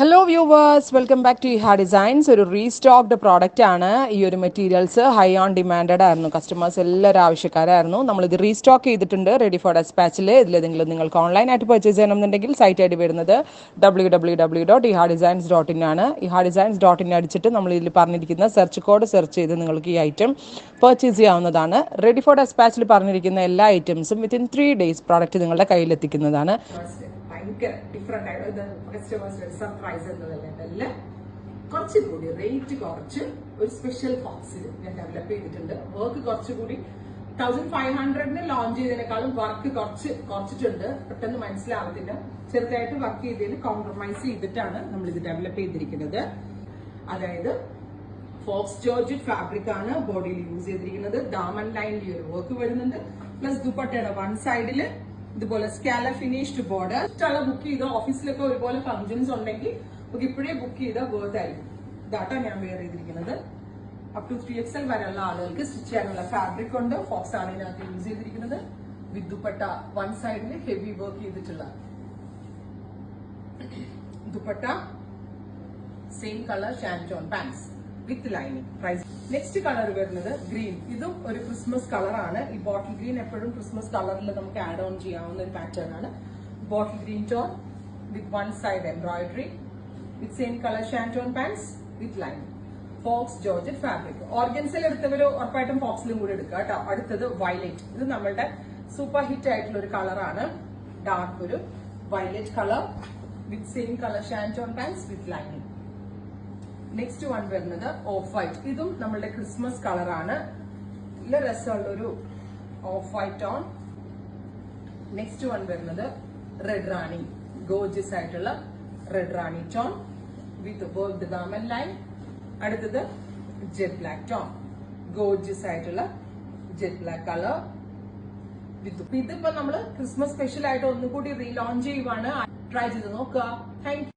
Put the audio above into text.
Hello viewers, welcome back to Iha designs. ഒരു restocked product ആണ്. ഈ ഒരു മെറ്റീരിയൽസ് ഹൈ ഓൺ ഡിമാൻഡഡ് ആയിരുന്നു. കസ്റ്റമേഴ്സ് എല്ലാവരും ആവശ്യക്കാരായിരുന്നു. നമ്മളിത് റീസ്റ്റോക്ക് ചെയ്തിട്ടുണ്ട് റെഡി ഫോർ ഡെസ്പാച്ചിൽ. ഇതിലേതെങ്കിലും നിങ്ങൾക്ക് ഓൺലൈനായിട്ട് പർച്ചേസ് ചെയ്യണമെന്നുണ്ടെങ്കിൽ സൈറ്റ് ഐ ഡി വരുന്നത് www.ihadesigns.in ആണ്. ihadesigns.in അടിച്ചിട്ട് നമ്മൾ ഇതിൽ പറഞ്ഞിരിക്കുന്ന സെർച്ച് കോഡ് സെർച്ച് ചെയ്ത് നിങ്ങൾക്ക് ഈ ഐറ്റം പർച്ചേസ് ചെയ്യാവുന്നതാണ്. റെഡി ഫോർ ഡെസ്പാച്ചിൽ പറഞ്ഞിരിക്കുന്ന എല്ലാ ഐറ്റംസും വിത്തിൻ 3 days പ്രോഡക്റ്റ് നിങ്ങളുടെ കയ്യിലെത്തിക്കുന്നതാണ്. ഭയങ്കര ഡിഫറെന്റ് ആയിട്ട് കസ്റ്റമേഴ്സിന് സർപ്രൈസ് എന്നതല്ല, കുറച്ചുകൂടി റേറ്റ് കുറച്ച് ഒരു സ്പെഷ്യൽ ബോക്സിൽ ഞാൻ ഡെവലപ്പ് ചെയ്തിട്ടുണ്ട്. വർക്ക് കുറച്ചുകൂടി 1500 ലോഞ്ച് ചെയ്തതിനേക്കാളും വർക്ക് കുറച്ചിട്ടുണ്ട്. പെട്ടെന്ന് മനസ്സിലാവത്തില്ല. ചെറുതായിട്ട് വർക്ക് ചെയ്തതിൽ കോംപ്രമൈസ് ചെയ്തിട്ടാണ് നമ്മൾ ഇത് ഡെവലപ്പ് ചെയ്തിരിക്കുന്നത്. അതായത് ഫോക്സ് ജോർജറ്റ് ഫാബ്രിക് ആണ് ബോഡിയിൽ യൂസ് ചെയ്തിരിക്കുന്നത്. ദാമൻ ലൈനിൽ ഒരു വർക്ക് വരുന്നുണ്ട്. പ്ലസ് ദുപ്പട്ടയുടെ വൺ സൈഡില് ഇതുപോലെ സ്കാല ഫിനിഷ്ഡ് ബോർഡർ. ഇഷ്ടമുള്ള ബുക്ക് ചെയ്തോ. ഓഫീസിലൊക്കെ ഒരുപോലെ ഫംഗ്ഷൻസ് ഉണ്ടെങ്കിൽ നമുക്ക് ഇപ്പോഴേ ബുക്ക് ചെയ്താൽ വേർത്ത് ആയിരിക്കും. ഇതാട്ടോ ഞാൻ വെയർ ചെയ്തിരിക്കുന്നത്. അപ് ടു 3XL വരെയുള്ള ആളുകൾക്ക് സ്റ്റിച്ച് ചെയ്യാനുള്ള ഫാബ്രിക് ഉണ്ട്. ഫോക്സ് ആണ് ഇതിനകത്ത് യൂസ് ചെയ്തിരിക്കുന്നത്. വിത്ത് ദുപ്പട്ട വൺ സൈഡിൽ ഹെവി വർക്ക് ചെയ്തിട്ടുള്ള dupatta. Same colour shantoon pants with lining. Price next colour വരുന്നത് ഗ്രീൻ. ഇതും ഒരു ക്രിസ്മസ് കളറാണ്. ഈ ബോട്ടിൽ ഗ്രീൻ എപ്പോഴും ക്രിസ്മസ് കളറിൽ നമുക്ക് ആഡ് ഓൺ ചെയ്യാവുന്ന ഒരു പാറ്റേൺ ആണ്. Bottle green tone with one side embroidery with same colour shantoon pants with lining. Faux georgette fabric. ഓർഗൻസിൽ എടുത്തവര് ഉറപ്പായിട്ടും ഫോക്സിലും കൂടി എടുക്കുക കേട്ടോ. അടുത്തത് വയലറ്റ്. ഇത് നമ്മളുടെ സൂപ്പർ ഹിറ്റ് ആയിട്ടുള്ള ഒരു കളറാണ്. ഡാർക്ക് ഒരു violet colour with same colour shantoon pants with lining. Next one വരുന്നത് ഓഫ് വൈറ്റ്. ഇതും നമ്മളുടെ ക്രിസ്മസ് കളറാണ്. നല്ല രസമുള്ള ഒരു off white tone. Next one വരുന്നത് റെഡ് റാണി. ഗോർജിയസ് ആയിട്ടുള്ള red rani tone with work ദാമൻ ലൈൻ. അടുത്തത് ജെറ്റ് ബ്ലാക്ക് ടോൺ. ഗോർജിയസ് ആയിട്ടുള്ള ജെറ്റ് ബ്ലാക്ക് കളർ വിത്ത്. ഇതിപ്പോ നമ്മള് ക്രിസ്മസ് സ്പെഷ്യൽ ആയിട്ട് ഒന്നുകൂടി റീലോഞ്ച് ചെയ്യുവാണ്. ട്രൈ ചെയ്ത് നോക്കുക. Thank you.